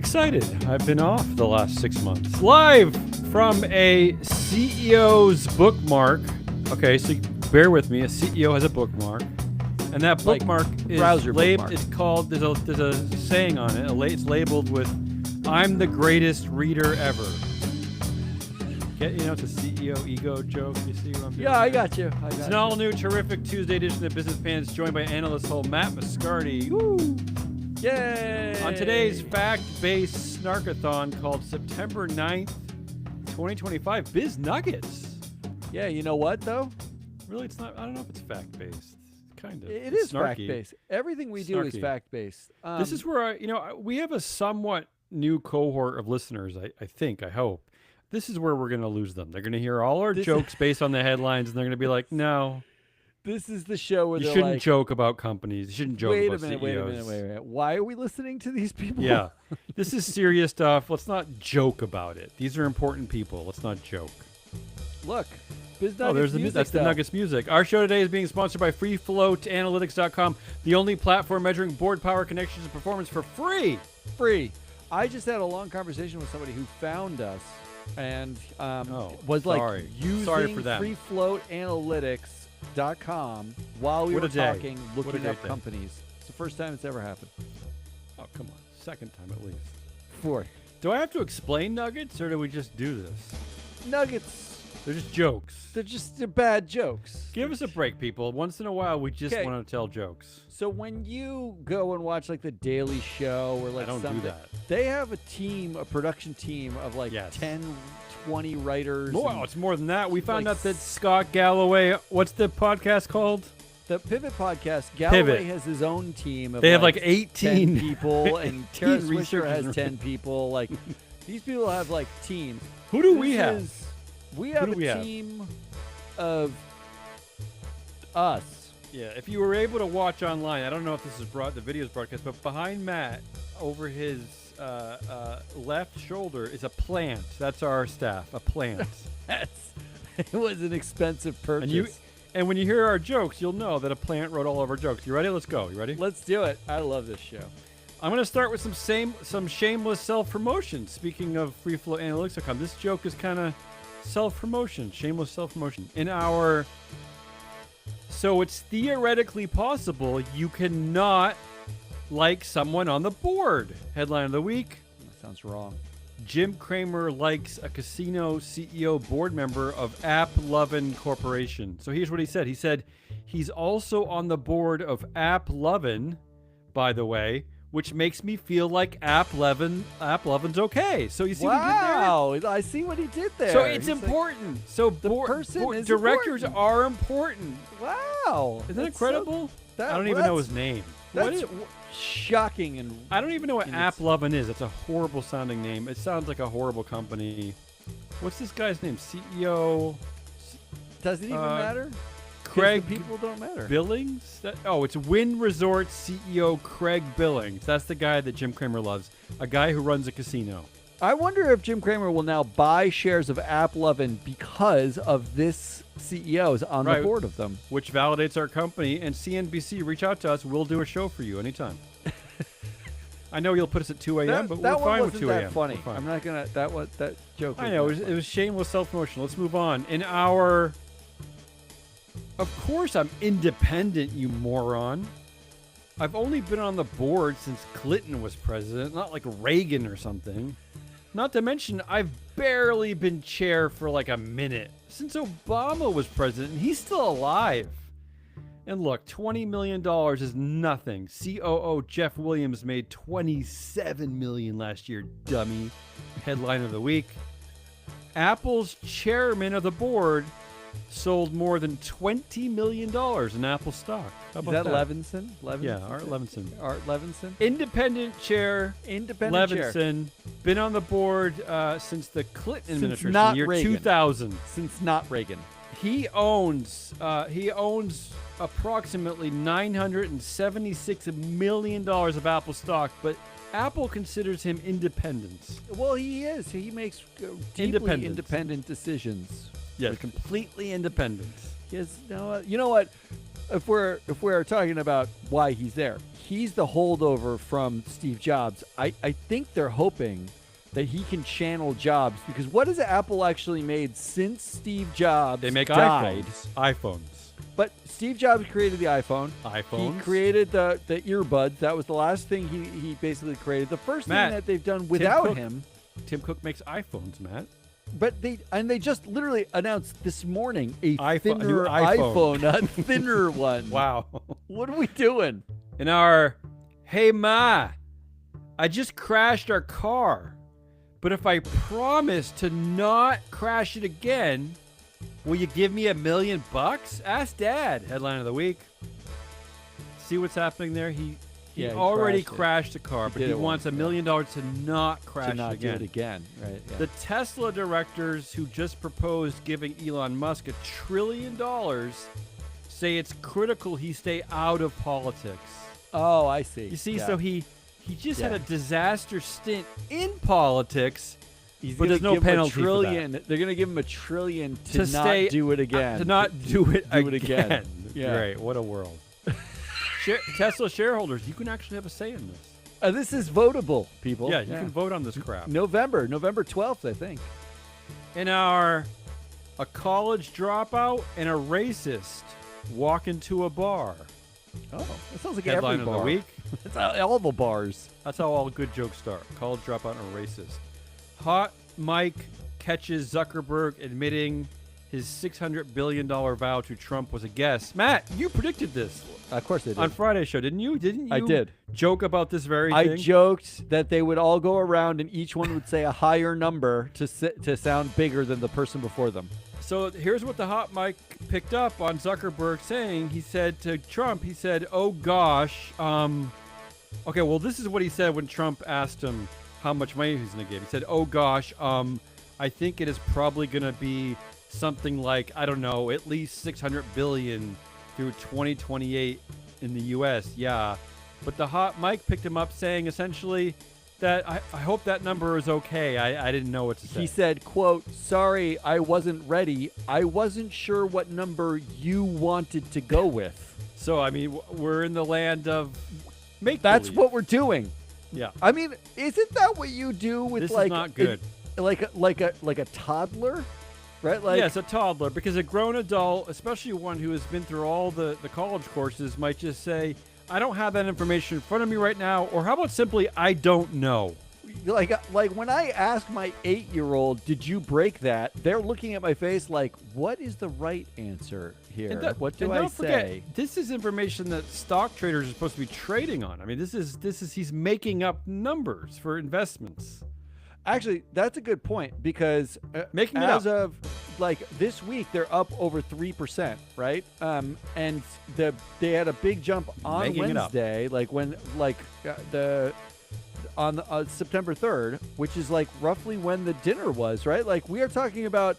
Excited. I've been off the last 6 months. Live from a CEO's bookmark. Okay, so bear with me. A CEO has a bookmark. And that Like bookmark is browser bookmark. It's called, there's a saying on it. It's labeled with, "I'm the greatest reader ever." It's a CEO ego joke. You see what I'm doing? Yeah, I got you. It's an all-new, terrific Tuesday edition of Business Pants, joined by analyst whole Matt Moscardi. Woo! Yay! On today's fact-based snarkathon called September 9th, 2025, Biz Nuggets. Yeah, you know what, though? Really, it's not, I don't know if it's fact-based. Kind of. It It's is snarky. fact-based. Everything we do is Snarky. fact-based. This is where, we have a somewhat new cohort of listeners, I hope. This is where we're going to lose them. They're going to hear all our jokes based on the headlines, and they're going to be like, no. This is the show where You they're shouldn't like, joke about companies. You shouldn't joke wait about a minute, CEOs. wait a minute. Why are we listening to these people? Yeah. This is serious stuff. Let's not joke about it. These are important people. Let's not joke. Look, Biz Oh, Nuggets there's music, that's the though. Nuggets music. Our show today is being sponsored by FreeFloatAnalytics.com, the only platform measuring board power, connections, and performance for free. Free. I just had a long conversation with somebody who found us and was sorry. like using Sorry for them. FreeFloatAnalytics.com while we What were a day. talking, What a looking great up day. companies. It's the first time it's ever happened. Oh, come on. Second time at least. Fourth. Do I have to explain Nuggets, or do we just do this? Nuggets, They're just jokes. they're bad jokes. Give us a break, people. Once in a while, we just 'Kay. want to tell jokes. So when you go and watch like the Daily Show or like I don't do something, that. they have a production team of like Yes. 10, 20 writers. Well, and it's more than that. We found like out that Scott Galloway, what's the podcast called? the Pivot podcast, Galloway Pivot. has his own team of They have like 18 10 people, and 18 Kara Swisher researchers. has 10 people. Like these people have like teams. Who do This we have? We have do a we have? team of us. Yeah, if you were able to watch online, I don't know if this is the video is broadcast, but behind Matt, over his left shoulder, is a plant. That's our staff, a plant. It was an expensive purchase. And when you hear our jokes, you'll know that a plant wrote all of our jokes. You ready? Let's go. You ready? Let's do it. I love this show. I'm going to start with some shameless self-promotion. Speaking of FreeFloatAnalytics.com, this joke is kind of self-promotion, shameless self-promotion. So it's theoretically possible you cannot like someone on the board. Headline of the week: That sounds wrong. Jim Cramer likes a casino CEO board member of AppLovin Corporation. So here's what he said. He said he's also on the board of AppLovin, by the way, which makes me feel like AppLovin's okay. So you see what he did there? Wow, I see what he did there. So it's He's like, important. So person is directors important. are important. wow. Isn't that That's so- incredible? that- I don't even know his name. What That's is- shocking and I don't even know what and it's- AppLovin is. It's a horrible sounding name. It sounds like a horrible company. What's this guy's name? CEO does it even matter? 'Cause Craig the people don't matter. Billings? It's Wynn Resort CEO Craig Billings. That's the guy that Jim Cramer loves. A guy who runs a casino. I wonder if Jim Cramer will now buy shares of AppLovin because of this CEO's on Right. the board of them. Which validates our company. And CNBC, reach out to us. We'll do a show for you anytime. I know you'll put us at 2 a.m., but that we're fine one with wasn't 2 a.m. that funny. We're fine. I'm not gonna. That joke. I know. It was shameless self-promotion. Let's move on. Of course I'm independent, you moron. I've only been on the board since Clinton was president, not like Reagan or something. Not to mention, I've barely been chair for like a minute since Obama was president, and he's still alive. And look, $20 million is nothing. COO Jeff Williams made $27 million last year, dummy. Headline of the week: Apple's chairman of the board sold more than $20 million in Apple stock. How Is about that that? Levinson? Yeah, Art Levinson. Art Levinson. Independent chair, Independent chair. Levinson, been on the board since the Clinton Since administration, not year Reagan. 2000. Since not Reagan. He owns approximately $976 million of Apple stock, but Apple considers him independent. Well, he is. He makes deeply Independent. independent decisions. Yeah, completely independent. He has, you know what? if we're talking about why he's there, he's the holdover from Steve Jobs. I think they're hoping that he can channel Jobs, because what has Apple actually made since Steve Jobs They make died? iPhones. But Steve Jobs created the iPhone. iPhones. He created the earbuds. That was the last thing he basically created. The first Matt, thing that they've done without Cook. him. Tim Cook makes iPhones, Matt. But they just literally announced this morning a new thinner iPhone. a thinner one. Wow. What are we doing? In our, hey Ma, I just crashed our car, but if I promise to not crash it again, will you give me $1 million? Ask Dad. Headline of the week. See what's happening there? He already crashed the car, but he wants $1 million to not crash to not it again. do it again, right? Yeah. The Tesla directors who just proposed giving Elon Musk $1 trillion say it's critical he stay out of politics. Oh, I see. You see, Yeah. so he just had a disaster stint in politics, but there's no give him penalty $1 trillion. for that. They're going to give him $1 trillion to not stay do it again. To not do it do it again. Yeah. Great, what a world. Tesla shareholders, you can actually have a say in this. This is votable, people. Yeah, you can vote on this crap. November 12th, I think. In our, a college dropout and a racist walk into a bar. Oh, that sounds like Headline every of bar. the week. That's all the bars. That's how all good jokes start. College dropout and a racist. Hot Mike catches Zuckerberg admitting his $600 billion vow to Trump was a guess. Matt, you predicted this Of course they did. on Friday's show, didn't you? Didn't you? I did. Joke about this very I thing. joked that they would all go around and each one would say a higher number to sound bigger than the person before them. So here's what the hot mic picked up on Zuckerberg saying. He said to Trump, he said, "Oh gosh, okay, well this is what he said when Trump asked him how much money he's going to give. He said, "Oh gosh, I think it is probably going to be something like, I don't know, at least 600 billion through 2028 in the US." Yeah. But the hot mic picked him up saying essentially that I hope that number is okay. I didn't know what to say. He said, quote, "Sorry, I wasn't ready. I wasn't sure what number you wanted to go with." So, I mean, we're in the land of make That's believe. what we're doing. Yeah. I mean, isn't that what you do with This is like not good. like a toddler? Right? Like Yes, a toddler, because a grown adult, especially one who has been through all the college courses, might just say, I don't have that information in front of me right now, or how about simply, I don't know. like when I ask my 8-year-old, "Did you break that?" They're looking at my face like, "What is the right answer here? What do I don't forget, say?" this is information that stock traders are supposed to be trading on. I mean, this is he's making up numbers for investments. Actually, that's a good point, because Making it as up. of like this week, they're up over 3%, right? And they had a big jump on Making it up. Wednesday, like when on September 3rd, which is like roughly when the dinner was, right? Like we are talking about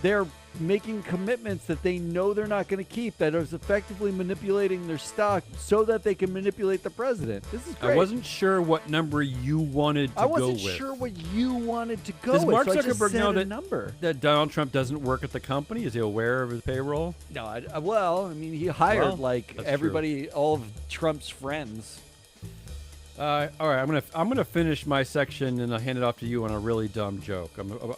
they're making commitments that they know they're not going to keep, that is effectively manipulating their stock so that they can manipulate the president. This is great. I wasn't sure what number you wanted to I go with. wasn't sure what you wanted to go Does with. Mark so I just Zuckerberg said know a that- number? That Donald Trump doesn't work at the company? Is he aware of his payroll? No, well, I mean, he hired Well, like that's everybody, all of Trump's friends. All right, I'm gonna finish my section and I'll hand it off to you on a really dumb joke.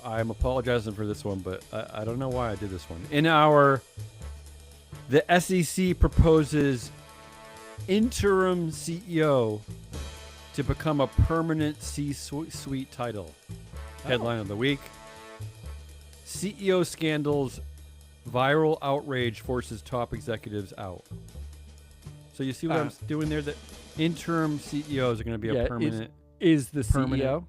I'm apologizing for this one, but I don't know why I did this one. The SEC proposes interim CEO to become a permanent C-suite title. Headline of the week: CEO scandals, viral outrage forces top executives out. So you see what I'm doing there? That interim CEOs are going to be a permanent. Is the Permanent. CEO?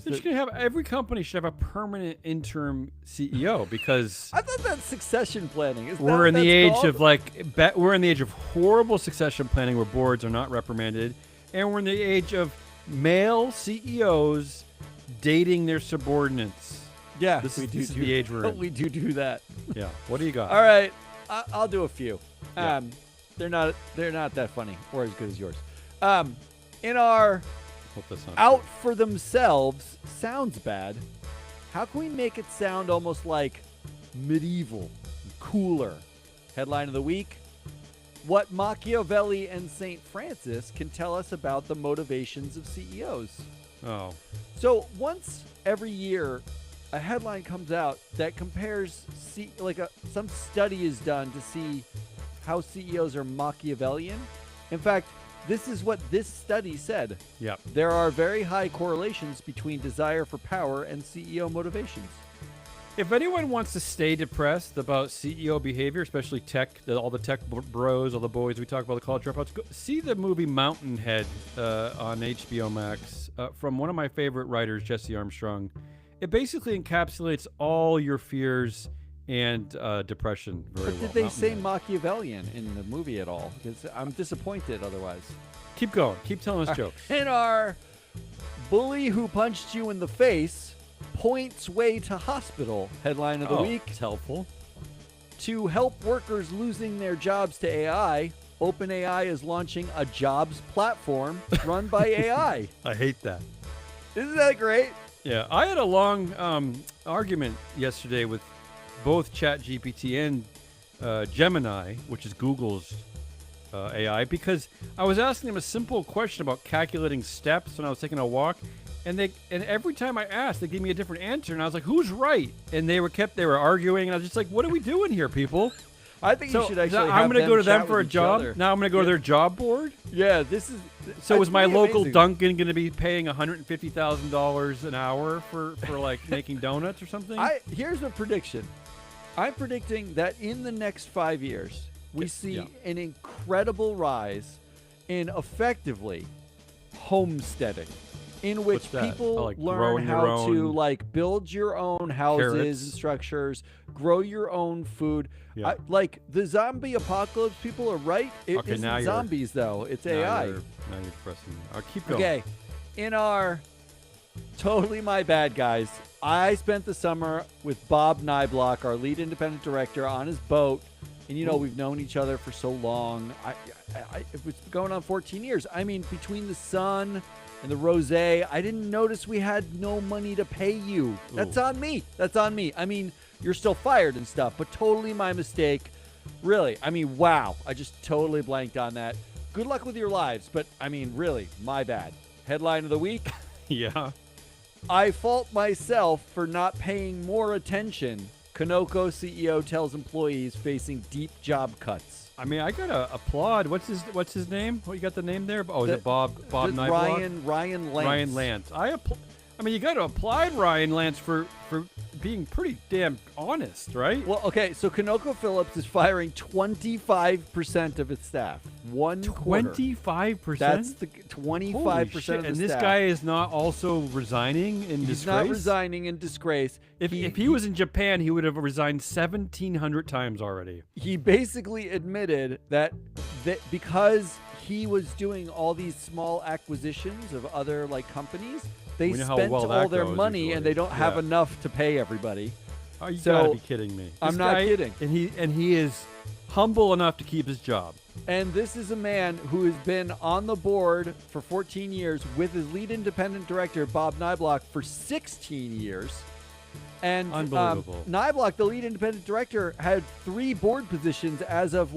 They're just going to have, every company should have a permanent interim CEO because I thought that's succession planning. Is we're in the age of we're in the age of horrible succession planning where boards are not reprimanded, and we're in the age of male CEOs dating their subordinates. Yeah, This we is do the age we're in. We do that. Yeah. What do you got? All right, I'll do a few. Yeah. They're not that funny or as good as yours. In our Hope that's not out for themselves sounds bad. How can we make it sound almost like medieval, cooler? Headline of the week: what Machiavelli and St. Francis can tell us about the motivations of CEOs. Oh. So once every year, a headline comes out that compares, some study is done to see how CEOs are Machiavellian. In fact, this is what this study said. Yep. There are very high correlations between desire for power and CEO motivations. If anyone wants to stay depressed about CEO behavior, especially tech, all the tech bros, all the boys we talk about, the college dropouts, go see the movie Mountainhead on HBO Max from one of my favorite writers, Jesse Armstrong. It basically encapsulates all your fears and depression very well. But did they say Machiavellian in the movie at all? Because I'm disappointed otherwise. Keep going. Keep telling us jokes. In our bully who punched you in the face points way to hospital headline of the week. It's helpful. To help workers losing their jobs to AI, OpenAI is launching a jobs platform run by AI. I hate that. Isn't that great? Yeah, I had a long argument yesterday with both ChatGPT and Gemini, which is Google's AI, because I was asking them a simple question about calculating steps when I was taking a walk, and every time I asked, they gave me a different answer, and I was like, "Who's right?" And they were arguing, and I was just like, "What are we doing here, people?" I think you should actually. I'm going to go to them for a job. Now I'm going to go to their job board. Yeah, this is. So is my local Dunkin' going to be paying $150,000 an hour for like making donuts or something? Here's a prediction. I'm predicting that in the next 5 years, we see an incredible rise in effectively homesteading, in which people learn how to build your own houses and structures, grow your own food. Yeah. The zombie apocalypse people are right. It isn't zombies, though. It's AI. Now you're depressing me. I'll keep going. Okay. In our totally my bad, guys, I spent the summer with Bob Niblock, our lead independent director, on his boat. And, we've known each other for so long. It was going on 14 years. I mean, between the sun and the rosé, I didn't notice we had no money to pay you. Ooh. That's on me. I mean, you're still fired and stuff, but totally my mistake. Really. I mean, wow. I just totally blanked on that. Good luck with your lives, but, I mean, really, my bad. Headline of the week. Yeah. I fault myself for not paying more attention. Conoco CEO tells employees facing deep job cuts. I mean, I gotta applaud. What's his name? Oh, you got the name there? Oh, is it Bob Niblock? Ryan Lance. Ryan Lance. I mean, you got to applaud Ryan Lance for being pretty damn honest, right? Well, okay, so ConocoPhillips is firing 25% of its staff. 25%? That's the 25% of the staff. And this guy is not also resigning in disgrace? He's not resigning in disgrace. If he was in Japan, he would have resigned 1,700 times already. He basically admitted that because he was doing all these small acquisitions of other companies, they spent all their money usually. And they don't have enough to pay everybody. Oh, you gotta be kidding me! I'm not kidding. And he is humble enough to keep his job. And this is a man who has been on the board for 14 years with his lead independent director Bob Niblock for 16 years. And unbelievable. Niblock, the lead independent director, had 3 board positions as of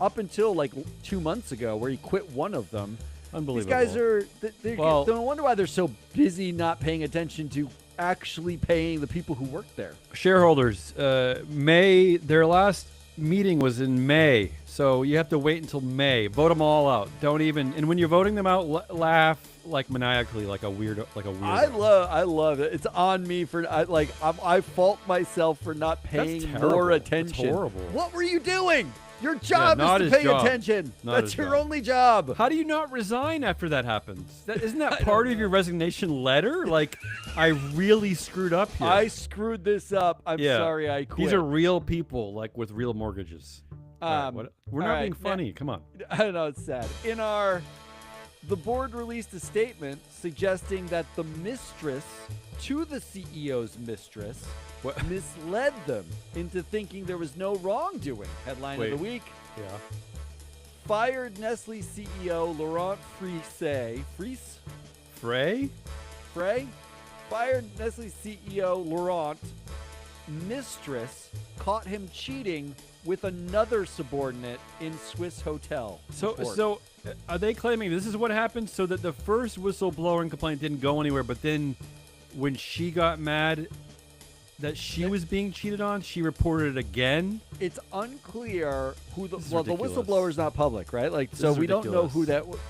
up until 2 months ago, where he quit one of them. Unbelievable. These guys are. No wonder why they're so busy not paying attention to actually paying the people who work there. Shareholders, their last meeting was in May, so you have to wait until May. Vote them all out. And when you're voting them out, laugh maniacally, like a weirdo. I love it. It's on me for I fault myself for not paying more attention. That's horrible. What were you doing? Your job is to pay attention. That's your only job. How do you not resign after that happens? Isn't that part of your resignation letter? I really screwed up here. I screwed this up. I'm sorry I quit. These are real people, with real mortgages. We're not being funny. Come on. I don't know. It's sad. The board released a statement suggesting that the mistress to the CEO's mistress misled them into thinking there was no wrongdoing. Headline of the week. Yeah. Fired Nestle CEO Laurent Frey? Fired Nestle CEO Laurent. Mistress caught him cheating with another subordinate in Swiss hotel. report. So are they claiming this is what happened? So that the first whistleblowing complaint didn't go anywhere, but then when she got mad that she was being cheated on, she reported it again? It's unclear who the This is well the ridiculous. whistleblower is not public, right? Like, This so is we don't know who that. ridiculous.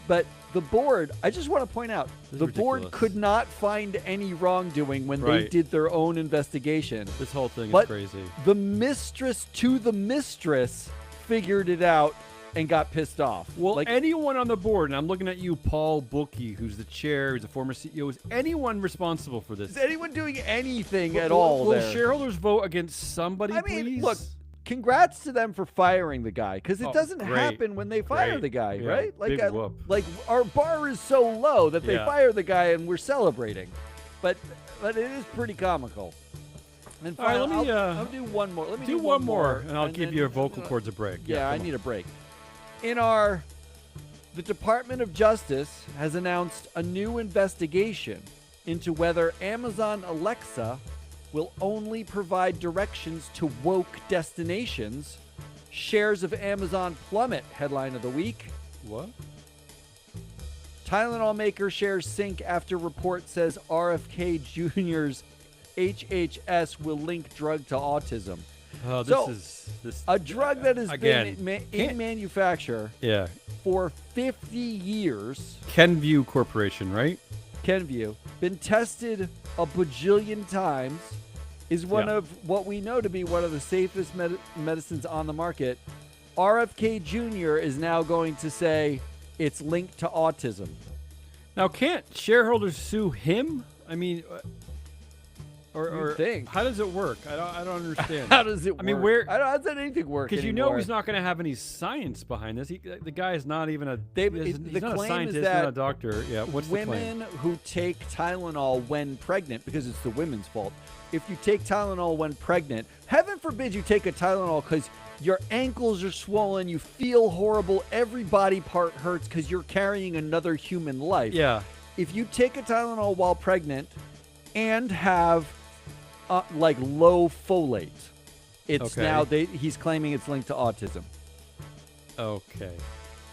But the board. I just want to point out This the is board ridiculous. could not find any wrongdoing when they Right. did their own investigation. This whole thing But is crazy. the mistress to the mistress figured it out and got pissed off. Well, like, anyone on the board, and I'm looking at you, Paul Bookie, who's the chair, who's a former CEO, is anyone responsible for this? is anyone doing anything at Will- all Will there? shareholders vote against somebody, I mean, please? look, congrats to them for firing the guy, because it Oh, doesn't great. happen when they fire Great. the guy, Yeah, right? Like, big whoop. like our bar is so low that they Yeah. fire the guy and we're celebrating, but it is pretty comical. And All right, let finally, me, I'll do one more. Let me do do one more, and I'll and give then- your vocal cords a break. Yeah, I come on. need a break. The Department of Justice has announced a new investigation into whether Amazon Alexa will only provide directions to woke destinations. Shares of Amazon plummet, headline of the week. What? Tylenol maker shares sink after report says RFK Jr.'s HHS will link drug to autism. Oh, this So, is this A drug that has again. been in can't- manufacture Yeah, for 50 years. Kenvue Corporation, right? Kenvue, been tested a bajillion times, is one Yeah. of what we know to be one of the safest medicines on the market. RFK Jr. is now going to say it's linked to autism. Now, can't shareholders sue him? I mean, or think. how does it work? I don't understand. How does it work? I mean, where- I don't how does anything work Because anymore? you know he's not going to have any science behind this. The guy is not even a. He's the not a claim is scientist, that not a doctor. Yeah, what's the claim? women who take Tylenol when pregnant, because it's the women's fault. If you take Tylenol when pregnant, heaven forbid you take a Tylenol because your ankles are swollen, you feel horrible, every body part hurts because you're carrying another human life. Yeah. If you take a Tylenol while pregnant and have like low folate, it's Okay. now he's claiming it's linked to autism. Okay.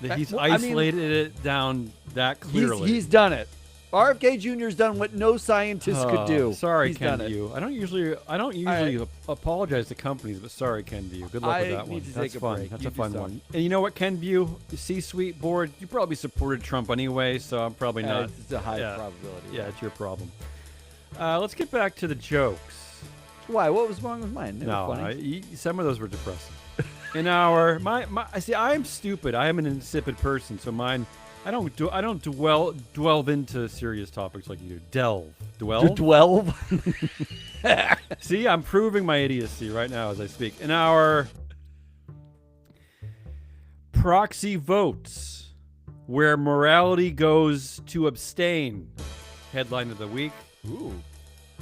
That- He's well, I mean- isolated it down that clearly. He's done it. RFK Jr.'s done what no scientist could do. Sorry, He's done it. Kenvue. I don't usually apologize to companies, but sorry, Kenvue. Good luck I with that need one. to That's take a fun. break. That's You a do fun so. one. And you know what, Kenvue, the C-suite board, you probably supported Trump anyway, so I'm probably not. It's a high yeah. probability. Yeah, it's your problem. Let's get back to the jokes. Why? What was wrong with mine? They were No, funny. some of those were depressing. In our I see. I am stupid. I am an insipid person. So mine, I don't delve into serious topics like you do. Dwell. 12? See, I'm proving my idiocy right now as I speak. In our proxy votes, where morality goes to abstain. Headline of the week. Ooh.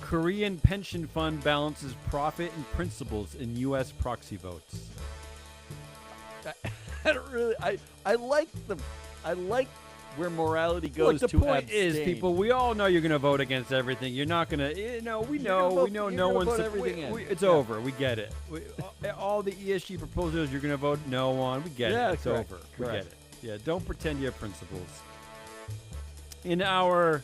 Korean pension fund balances profit and principles in U.S. proxy votes. I don't really. I like where morality goes Look, the to point abstain. is, people, we all know you're going to vote against everything. You're not going to, we gonna know, vote- we know you're no gonna one's, vote everything in. it's Yeah. over. We get it. All the ESG proposals you're going to vote no on. We get Yeah, it. It's correct, over. We correct. get it. Yeah, don't pretend you have principles. In our,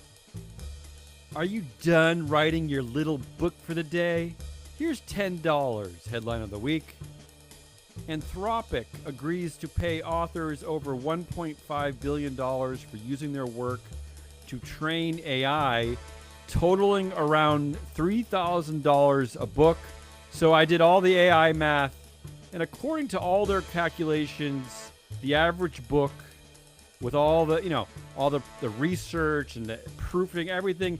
are you done writing your little book for the day? Here's $10. Headline of the week. Anthropic agrees to pay authors over $1.5 billion for using their work to train AI, totaling around $3,000 a book. So I did all the AI math, and according to all their calculations, the average book with all the, all the research and the proofing, everything,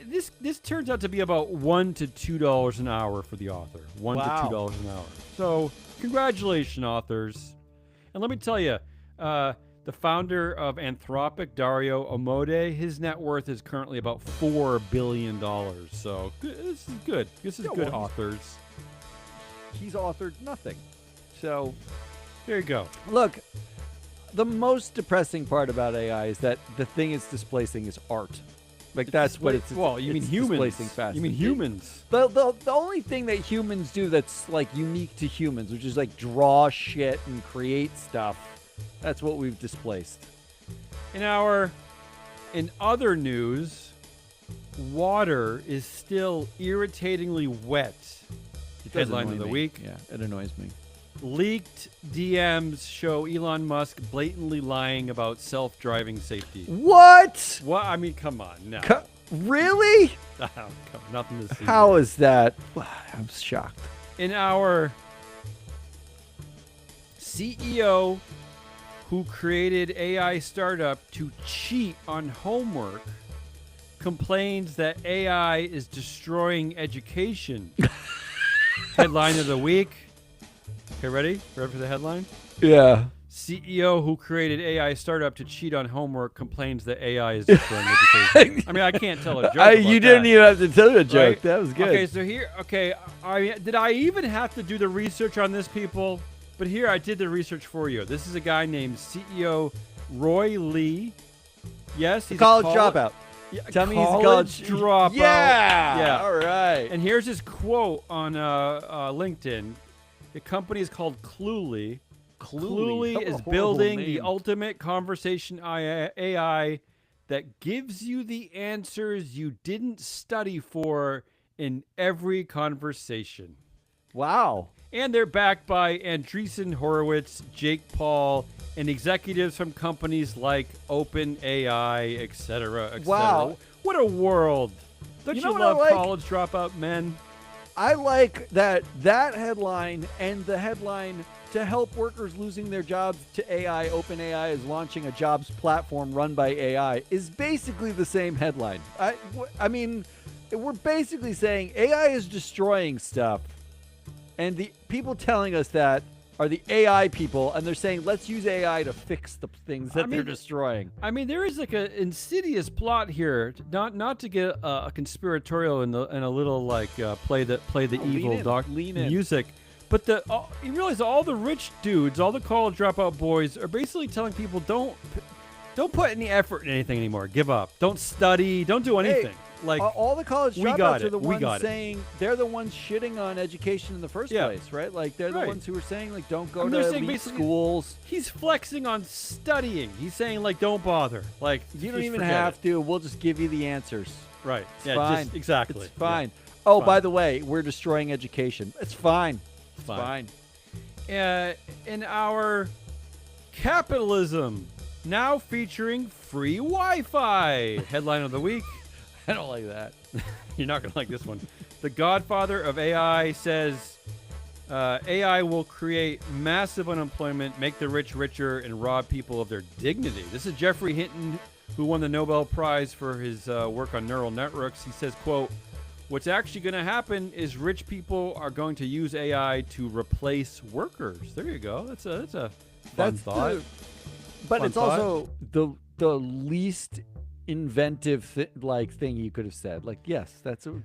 this turns out to be about $1 to $2 an hour for the author. $1 Wow. to $2 an hour. So, congratulations, authors. And let me tell you, the founder of Anthropic, Dario Amodei, his net worth is currently about $4 billion. So, this is good. This is Yeah, good, well, authors. He's authored nothing. So, There you go. look, the most depressing part about AI is that the thing it's displacing is art. Like that's what it's. Well, you mean it's humans? displacing fast. You mean humans? The only thing that humans do that's like unique to humans, which is like draw shit and create stuff, that's what we've displaced. In other news, water is still irritatingly wet. It does Headline annoy of the me. week. Yeah, it annoys me. Leaked DMs show Elon Musk blatantly lying about self-driving safety. What? What? I mean, come on. No. Really? Nothing to see. How is that? I'm shocked. In our CEO who created AI startup to cheat on homework complains that AI is destroying education. Headline of the week. Okay, ready? Ready for the headline? Yeah. CEO who created AI startup to cheat on homework complains that AI is destroying education. I mean, I can't tell a joke. About You didn't even have to tell a joke. Right? That was good. Okay, so here, did I even have to do the research on this, people? But here, I did the research for you. This is a guy named CEO Roy Lee. Yes, he's college a dropout. Yeah, Tell me he's a college dropout. Yeah. All right. And here's his quote on LinkedIn. The company is called Cluely. Cluely is building the ultimate conversation AI that gives you the answers you didn't study for in every conversation. Wow. And they're backed by Andreessen Horowitz, Jake Paul, and executives from companies like OpenAI, etc., etc. Wow. What a world. Don't you, know what love I like? college dropout men? I like that headline and the headline to help workers losing their jobs to AI. OpenAI is launching a jobs platform run by AI is basically the same headline. I mean, we're basically saying AI is destroying stuff. And the people telling us that are the AI people, and they're saying, let's use AI to fix the things that they're destroying. I mean, there is like an insidious plot here, not to get a conspiratorial and a little like play the evil music, but you realize all the rich dudes, all the college dropout boys are basically telling people don't put any effort in anything anymore. Give up. Don't study. Don't do anything. Like all the college we dropouts got are it. the We ones got it. saying they're the ones shitting on education in the first place, right? Like they're the Right. ones who are saying like don't go they're to saying elite basically- schools. He's flexing on studying. He's saying like don't bother. Like You don't just even forget have it. to. We'll just give you the answers. Right. It's Yeah. fine. Just, exactly. It's fine. Yeah. Oh, fine. by the way, we're destroying education. It's fine. It's Fine. fine. In our capitalism, now featuring free Wi-Fi. Headline of the week. I don't like that. You're not going to like this one. The godfather of AI says AI will create massive unemployment, make the rich richer, and rob people of their dignity. This is Jeffrey Hinton, who won the Nobel Prize for his work on neural networks. He says, quote, what's actually going to happen is rich people are going to use AI to replace workers. There you go. That's a fun thought. But Fun it's thought. also the least inventive thing you could have said. Like, yes,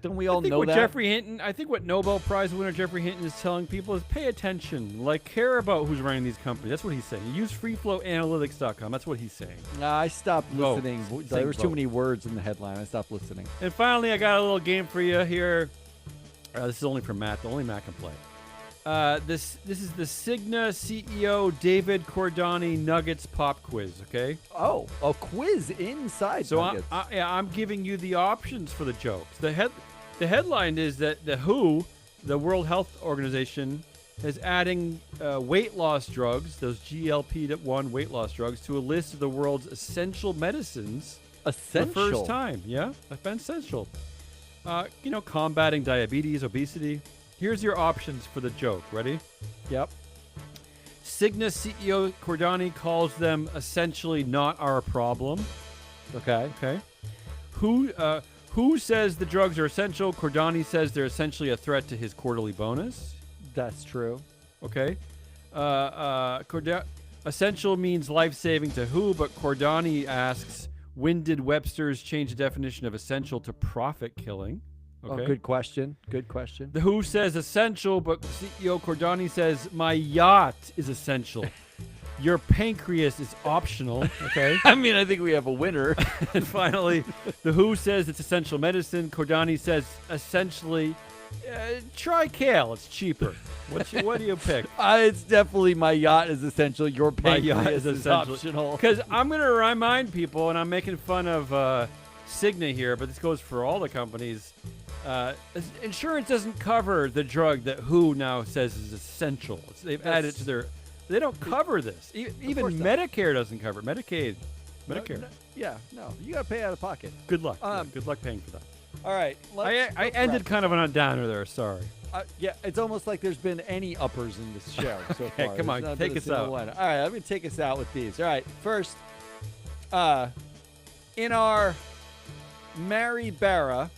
don't we all I think know what that? I think what Nobel Prize winner Jeffrey Hinton is telling people is pay attention, like care about who's running these companies. That's what he's saying. Use freeflowanalytics.com. That's what he's saying. Nah, I stopped Vote. listening. Saying There was too vote. many words in the headline. I stopped listening. And finally, I got a little game for you here. This is only for Matt. Only Matt can play. This is the Cigna CEO David Cordani Nuggets pop quiz. Okay. Oh, a quiz inside. So Nuggets. I'm giving you the options for the jokes. The headline is that the WHO, the World Health Organization, is adding weight loss drugs, those GLP-1 weight loss drugs, to a list of the world's essential medicines Essential. for the first time. Yeah, essential. Combating diabetes, obesity. Here's your options for the joke. Ready? Yep. Cigna CEO Cordani calls them essentially not our problem. Okay. Okay. Who says the drugs are essential? Cordani says they're essentially a threat to his quarterly bonus. That's true. Okay. Essential means life-saving to who? But Cordani asks, when did Webster's change the definition of essential to profit-killing? Okay. Oh, good question. Good question. The WHO says essential, but CEO Cordani says my yacht is essential. Your pancreas is optional. Okay. I mean, I think we have a winner. And finally, the WHO says it's essential medicine. Cordani says essentially, try kale. It's cheaper. What do you pick? It's definitely my yacht is essential. Your My yacht pancreas is essential. optional. Because I'm going to remind people, and I'm making fun of Cigna here, but this goes for all the companies. Insurance doesn't cover the drug that WHO now says is essential. They've added it to their. They don't cover this. Even course not. Medicare doesn't cover it. Medicaid. Medicare. No, you got to pay out of pocket. Good luck. Good luck paying for that. All right. I ended kind of on a downer there. Sorry. Yeah, it's almost like there's been any uppers in this show so Okay, far. come on, There's not take been a us single out. one. All right, let me take us out with these. All right, first, in our Mary Barra,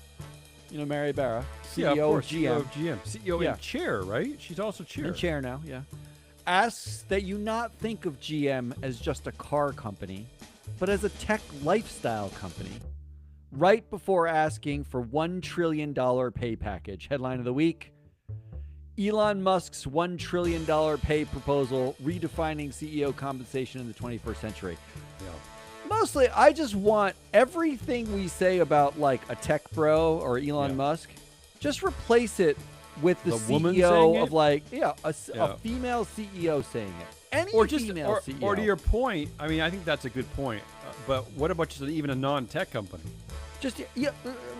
you know Mary Barra, Yeah, CEO of course, of GM, GM. CEO Yeah. in chair, right? She's also chair. in chair now, yeah, asks that you not think of GM as just a car company, but as a tech lifestyle company. Right before asking for $1 trillion pay package. Headline of the week: Elon Musk's $1 trillion pay proposal redefining CEO compensation in the 21st century. Yeah. Mostly, I just want everything we say about like a tech bro or Elon Yeah. Musk, just replace it with the The woman saying CEO it? of like, Yeah. a female CEO saying it. Any Or just, female E CEO. or to your point, I mean, I think that's a good point. But what about just even a non-tech company? Just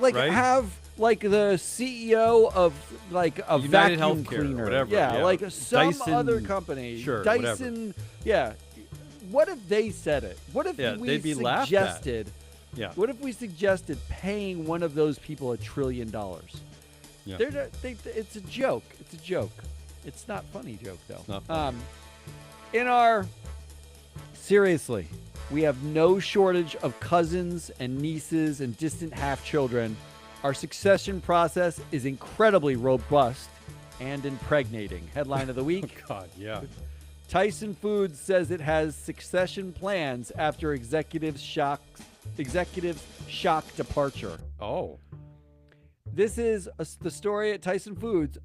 like Right? have like the CEO of like a United vacuum Healthcare, cleaner, whatever, yeah, yeah. like some Dyson, other company, sure, whatever. Dyson, yeah. What if they said it? What if Yeah, we they'd be laughed at. suggested? Yeah. What if we suggested paying one of those people $1 trillion? Yeah. It's a joke. It's a joke. It's not funny joke though. not funny. In our seriously, we have no shortage of cousins and nieces and distant half children. Our succession process is incredibly robust and impregnating. Headline of the week: God, yeah. Tyson Foods says it has succession plans after executives shock departure. Oh. This is the story at Tyson Foods.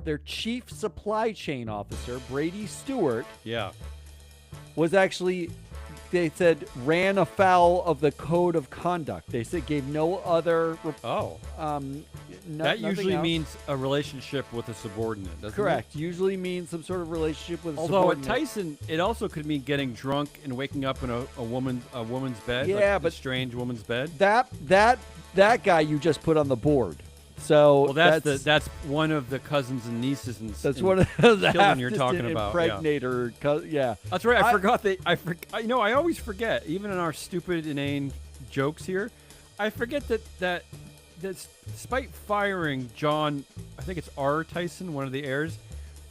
Their chief supply chain officer, Brady Stewart, Yeah. was actually, they said, ran afoul of the code of conduct. They said gave no other. Oh. That That usually means a relationship with a subordinate, doesn't correct. it? Usually means some sort of relationship with a Although at subordinate. Tyson, it also could mean getting drunk and waking up in a woman's bed. Yeah, like but a strange woman's bed. that guy you just put on the board. So Well, that's one of the cousins and nieces and that's and one of the children you're talking about. Yeah. impregnator. Yeah. That's right. I forgot that. I always forget, even in our stupid, inane jokes here, I forget that despite firing John, I think it's R. Tyson, one of the heirs,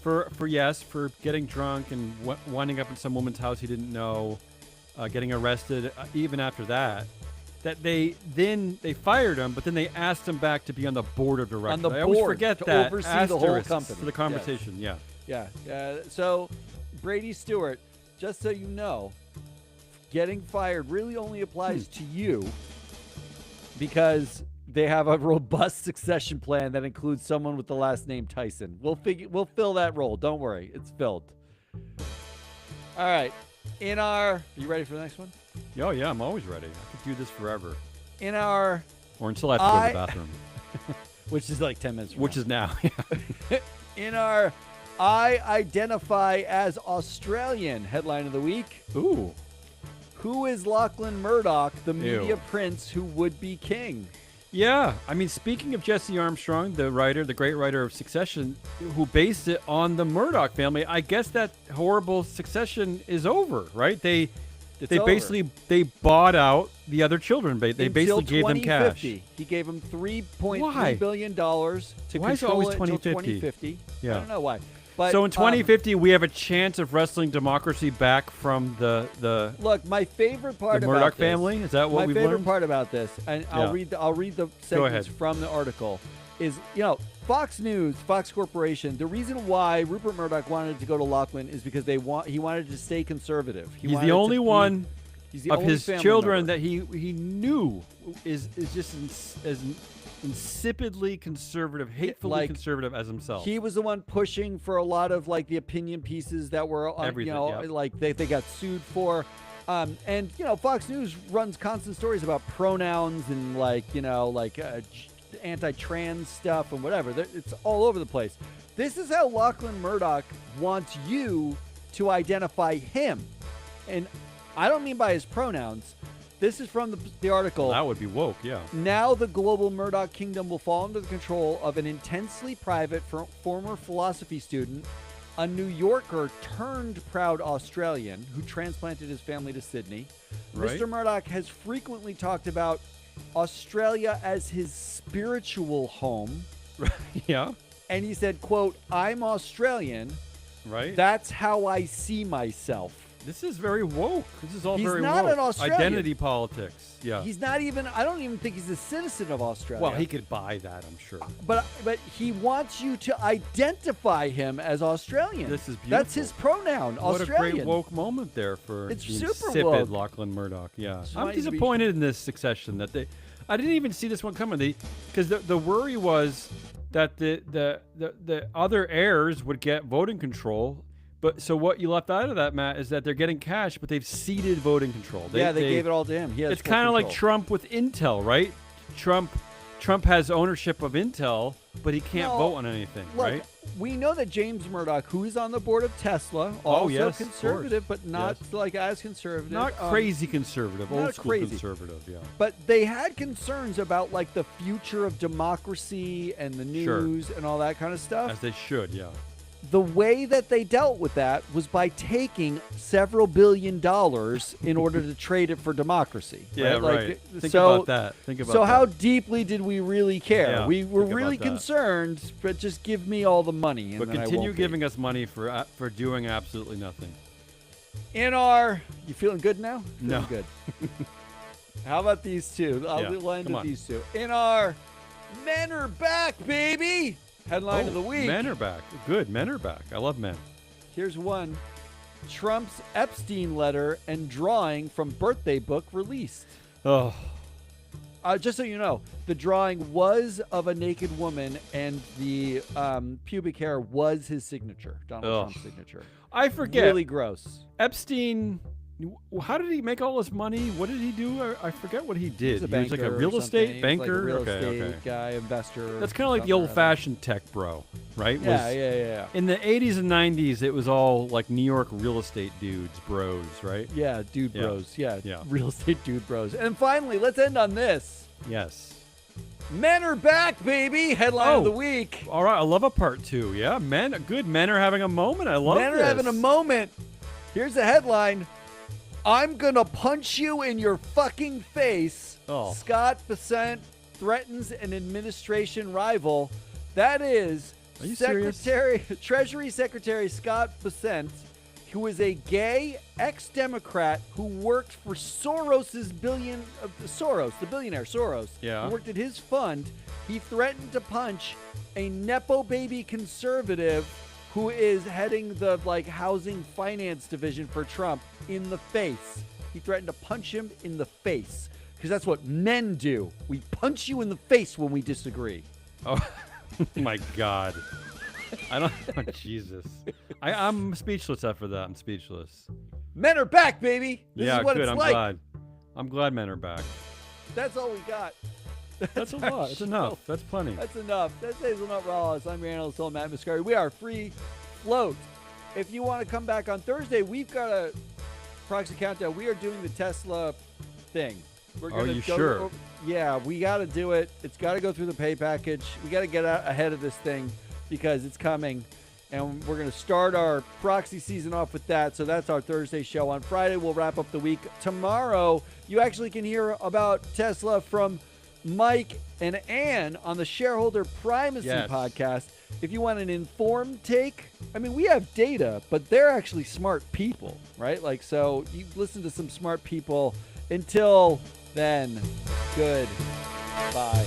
for getting drunk and winding up in some woman's house he didn't know, getting arrested. Even after that they fired him, but then they asked him back to be on the board of directors. On the I always board, forget to that. oversee the whole Asterisks company. for the conversation. Yeah. Yeah. So Brady Stewart, just so you know, getting fired really only applies to you because they have a robust succession plan that includes someone with the last name Tyson. We'll fill that role. Don't worry. It's filled. All right. Are you ready for the next one? Oh yeah, I'm always ready. I could do this forever, Or until I have to go to the bathroom, which is like 10 minutes from which now. is now. In our I identify as Australian headline of the week. Ooh. Who is Lachlan Murdoch, the media Ew. prince who would be king? Yeah, I mean, speaking of Jesse Armstrong, the great writer of Succession, who based it on the Murdoch family, I guess that horrible Succession is over, right? They over. basically bought out the other children. They Until basically gave them cash. 2050. He gave them $3.3 Why? billion to Why is it control always it until 2050? 2050. Yeah. I don't know why. But, So in 2050, we have a chance of wrestling democracy back from the look, my favorite part the about Murdoch this, family. Is that what my we've favorite learned? part about this, and Yeah. I'll read the Go segments ahead. from the article, is Fox News, Fox Corporation. The reason why Rupert Murdoch wanted to go to Lachlan is because he wanted to stay conservative. He's the only one He's the of only his family children member. that he knew is just as insipidly conservative, hatefully like, conservative as himself. He was the one pushing for a lot of like the opinion pieces that were, Everything, like they got sued for. And Fox News runs constant stories about pronouns and anti-trans stuff and whatever. It's all over the place. This is how Lachlan Murdoch wants you to identify him, and I don't mean by his pronouns. This is from the article. That would be woke, yeah. Now the global Murdoch kingdom will fall under the control of an intensely private former philosophy student, a New Yorker turned proud Australian who transplanted his family to Sydney. Right. Mr. Murdoch has frequently talked about Australia as his spiritual home. Yeah. And he said, quote, "I'm Australian. Right. That's how I see myself." This is very woke. This is all He's very not woke. an Australian. Identity politics. Yeah. He's not even, I don't even think he's a citizen of Australia. Well, he could buy that, I'm sure. But he wants you to identify him as Australian. This is beautiful. That's his pronoun, What Australian. a great woke moment there for It's the super insipid woke. Lachlan Murdoch. Yeah, So I'm might be- disappointed in this succession that they. I didn't even see this one coming. Because the worry was that the other heirs would get voting control. But so what you left out of that, Matt, is that they're getting cash, but they've ceded voting control. They gave it all to him. He has It's full kind of like control. Trump with Intel, right? Trump has ownership of Intel, but he can't No, vote on anything, Look, right? we know that James Murdoch, who is on the board of Tesla, also yes, of conservative, course. but not Yes. like as conservative. Not crazy conservative, not old school crazy. conservative, yeah. But they had concerns about like the future of democracy and the Sure. news and all that kind of stuff. As they should, yeah. The way that they dealt with that was by taking several $1 billion in order to trade it for democracy. Yeah, Like, right. Think so, about that. Think about so that. how deeply did we really care? Yeah, we were think about really that. concerned, but just give me all the money. And But then I continue won't be. giving us money for doing absolutely nothing. You feeling good now? No. Feeling good. How about these two? I'll end come with on. these two. In our Men Are Back, baby! Headline of the week. Men are back. Good. Men are back. I love men. Here's one. Trump's Epstein letter and drawing from birthday book released. Oh, Just so you know, the drawing was of a naked woman, and the pubic hair was his signature, Donald Ugh. Trump's signature. I forget. Really gross. Epstein. How did he make all this money? What did he do? I forget what he did. He's a He was like a banker or real something. estate He's banker. like a real okay, estate okay. guy, investor. That's kind of like the something or other. old-fashioned tech bro, right? Yeah, Was- yeah. In the 80s and 90s, it was all like New York real estate dudes, bros, right? Yeah, dude Yeah. bros. Yeah. Yeah. Real estate dude bros. And finally, let's end on this. Yes. Men are back, baby. Headline of the week. All right, I love a part two. Yeah, good men are having a moment. I love Men this. are having a moment. Here's the headline. I'm gonna punch you in your fucking face. Oh. Scott Bessent threatens an administration rival. That is Are you serious? Treasury Secretary Scott Bessent, who is a gay ex-Democrat who worked for the billionaire Soros. Yeah. Who worked at his fund. He threatened to punch a nepo baby conservative who is heading the housing finance division for Trump in the face. He threatened to punch him in the face because that's what men do. We punch you in the face when we disagree. Oh my God. I don't. Oh, Jesus. I'm speechless after that. I'm speechless. Men are back, baby. This yeah, is what good. it's I'm like. glad. I'm glad men are back. That's all we got. That's a our lot. That's show. enough. That's plenty. That's enough. That's Hazelnut Rawls. I'm your analyst, Matt Muscari. We are free float. If you want to come back on Thursday, we've got a proxy countdown. We are doing the Tesla thing. We're Are gonna you go sure? Yeah, we got to do it. It's got to go through the pay package. We got to get out ahead of this thing because it's coming. And we're going to start our proxy season off with that. So that's our Thursday show. On Friday, we'll wrap up the week. Tomorrow, you actually can hear about Tesla from Mike and Ann on the Shareholder Primacy Yes. podcast. If you want an informed take, I mean, we have data, but they're actually smart people, right? So you listen to some smart people. Until then, good. Bye.